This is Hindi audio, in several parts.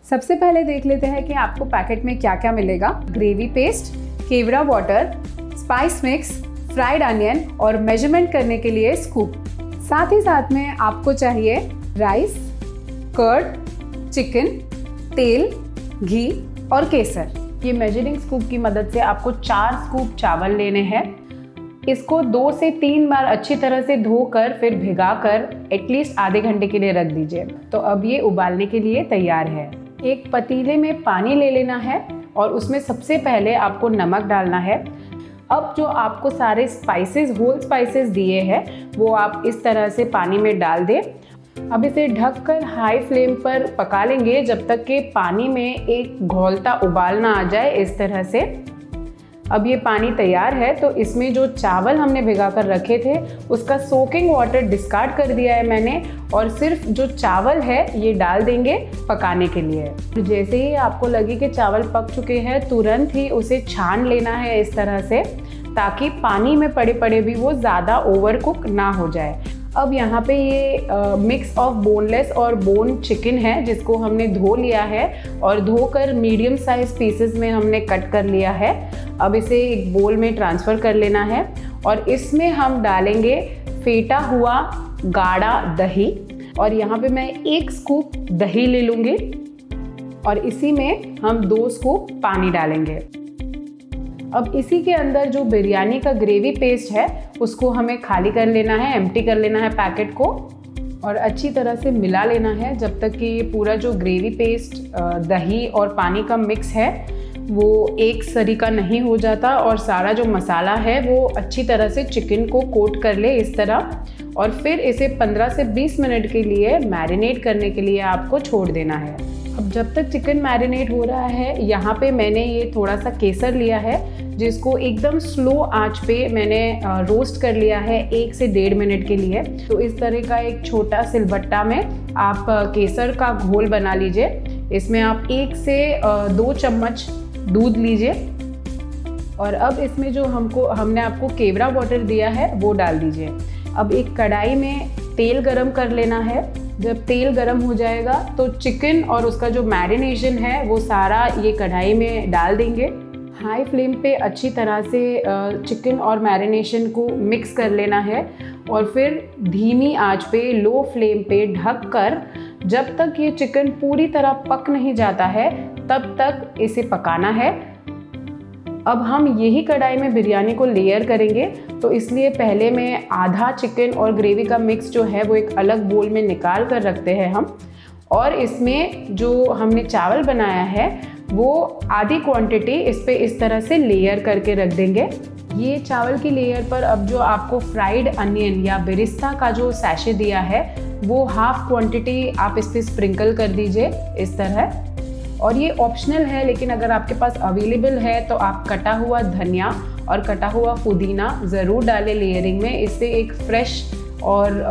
सबसे पहले देख लेते हैं कि आपको पैकेट में क्या क्या मिलेगा। ग्रेवी पेस्ट, केवड़ा water, spice mix, fried onion और मेजरमेंट करने के लिए स्कूप। साथ ही साथ में आपको चाहिए राइस, कर्ड, चिकन, तेल, घी और केसर। ये मेजरिंग स्कूप की मदद से आपको 4 स्कूप चावल लेने हैं। इसको 2 से 3 बार अच्छी तरह से धोकर फिर भिगाकर एटलीस्ट आधे घंटे के लिए रख दीजिए। तो अब ये उबालने के लिए तैयार है। एक पतीले में पानी ले लेना है और उसमें सबसे पहले आपको नमक डालना है। अब जो आपको सारे स्पाइसेस, होल स्पाइसेस दिए हैं वो आप इस तरह से पानी में डाल दें। अब इसे ढककर हाई फ्लेम पर पका लेंगे जब तक कि पानी में एक घोलता उबाल ना आ जाए, इस तरह से। अब ये पानी तैयार है तो इसमें जो चावल हमने भिगा कर रखे थे उसका सोकिंग वाटर डिस्कार्ड कर दिया है मैंने, और सिर्फ जो चावल है ये डाल देंगे पकाने के लिए। तो जैसे ही आपको लगे कि चावल पक चुके हैं तुरंत ही उसे छान लेना है इस तरह से, ताकि पानी में पड़े पड़े भी वो ज़्यादा ओवर कुक ना हो जाए। अब यहाँ पे ये मिक्स ऑफ बोनलेस और बोन चिकन है जिसको हमने धो लिया है और धोकर मीडियम साइज पीसेस में हमने कट कर लिया है। अब इसे एक बोल में ट्रांसफ़र कर लेना है और इसमें हम डालेंगे फेटा हुआ गाढ़ा दही, और यहाँ पे मैं 1 स्कूप दही ले लूँगी और इसी में हम 2 स्कूप पानी डालेंगे। अब इसी के अंदर जो बिरयानी का ग्रेवी पेस्ट है उसको हमें खाली कर लेना है, एम्प्टी कर लेना है पैकेट को, और अच्छी तरह से मिला लेना है जब तक कि ये पूरा जो ग्रेवी पेस्ट, दही और पानी का मिक्स है वो एक सरी का नहीं हो जाता और सारा जो मसाला है वो अच्छी तरह से चिकन को कोट कर ले इस तरह। और फिर इसे 15 से 20 मिनट के लिए मैरिनेट करने के लिए आपको छोड़ देना है। अब जब तक चिकन मैरिनेट हो रहा है, यहाँ पे मैंने ये थोड़ा सा केसर लिया है जिसको एकदम स्लो आंच पे मैंने रोस्ट कर लिया है 1 से 1.5 मिनट के लिए। तो इस तरह का एक छोटा सिलबट्टा में आप केसर का घोल बना लीजिए। इसमें आप 1 से 2 चम्मच दूध लीजिए और अब इसमें जो हमने आपको केवड़ा वाटर दिया है वो डाल दीजिए। अब एक कढ़ाई में तेल गरम कर लेना है। जब तेल गरम हो जाएगा तो चिकन और उसका जो मैरिनेशन है वो सारा ये कढ़ाई में डाल देंगे। हाई फ्लेम पे अच्छी तरह से चिकन और मैरिनेशन को मिक्स कर लेना है और फिर धीमी आंच पे, लो फ्लेम पे ढक कर जब तक ये चिकन पूरी तरह पक नहीं जाता है तब तक इसे पकाना है। अब हम यही कढ़ाई में बिरयानी को लेयर करेंगे, तो इसलिए पहले मैं आधा चिकन और ग्रेवी का मिक्स जो है वो एक अलग बोल में निकाल कर रखते हैं हम, और इसमें जो हमने चावल बनाया है वो आधी क्वांटिटी इस पे इस तरह से लेयर करके रख देंगे। ये चावल की लेयर पर अब जो आपको फ्राइड अनियन या बेरिस्ता का जो सैशे दिया है वो हाफ क्वांटिटी आप इस पे स्प्रिंकल कर दीजिए इस तरह। और ये ऑप्शनल है, लेकिन अगर आपके पास अवेलेबल है तो आप कटा हुआ धनिया और कटा हुआ पुदीना ज़रूर डालें लेयरिंग में। इससे एक फ्रेश और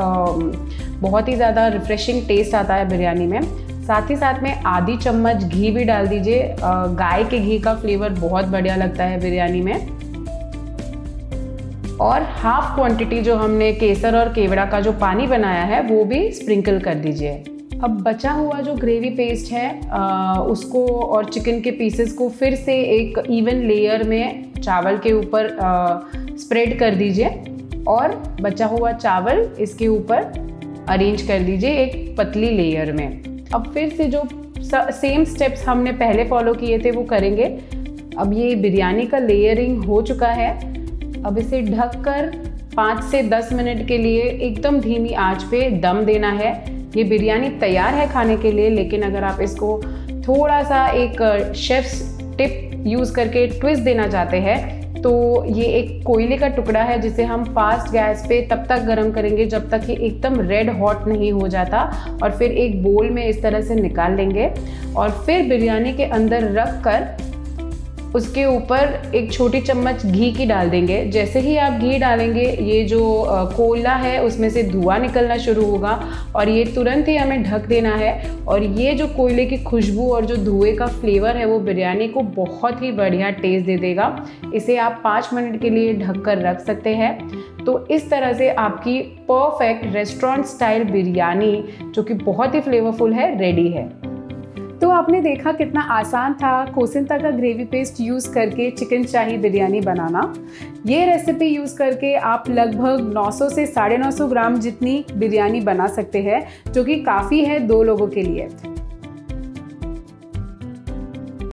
बहुत ही ज़्यादा रिफ्रेशिंग टेस्ट आता है बिरयानी में। साथ ही साथ में आधी चम्मच घी भी डाल दीजिए। गाय के घी का फ्लेवर बहुत बढ़िया लगता है बिरयानी में। और हाफ क्वांटिटी जो हमने केसर और केवड़ा का जो पानी बनाया है वो भी स्प्रिंकल कर दीजिए। अब बचा हुआ जो ग्रेवी पेस्ट है उसको और चिकन के पीसेस को फिर से एक इवन लेयर में चावल के ऊपर स्प्रेड कर दीजिए और बचा हुआ चावल इसके ऊपर अरेंज कर दीजिए एक पतली लेयर में। अब फिर से जो सेम स्टेप्स हमने पहले फॉलो किए थे वो करेंगे। अब ये बिरयानी का लेयरिंग हो चुका है। अब इसे ढककर 5 से 10 मिनट के लिए एकदम धीमी आंच पे दम देना है। ये बिरयानी तैयार है खाने के लिए, लेकिन अगर आप इसको थोड़ा सा एक शेफ्स टिप यूज़ करके ट्विस्ट देना चाहते हैं तो ये एक कोयले का टुकड़ा है जिसे हम फास्ट गैस पे तब तक गर्म करेंगे जब तक ये एकदम रेड हॉट नहीं हो जाता, और फिर एक बोल में इस तरह से निकाल लेंगे और फिर बिरयानी के अंदर रख कर उसके ऊपर एक छोटी चम्मच घी की डाल देंगे। जैसे ही आप घी डालेंगे ये जो कोयला है उसमें से धुआं निकलना शुरू होगा और ये तुरंत ही हमें ढक देना है। और ये जो कोयले की खुशबू और जो धुएं का फ्लेवर है वो बिरयानी को बहुत ही बढ़िया टेस्ट दे देगा। इसे आप 5 मिनट के लिए ढक कर रख सकते हैं। तो इस तरह से आपकी परफेक्ट रेस्टोरेंट स्टाइल बिरयानी जो कि बहुत ही फ्लेवरफुल है रेडी है। तो आपने देखा कितना आसान था कोसिंता का ग्रेवी पेस्ट यूज़ करके चिकन शाही बिरयानी बनाना। ये रेसिपी यूज़ करके आप लगभग 900 से 950 ग्राम जितनी बिरयानी बना सकते हैं, जो कि काफ़ी है 2 लोगों के लिए।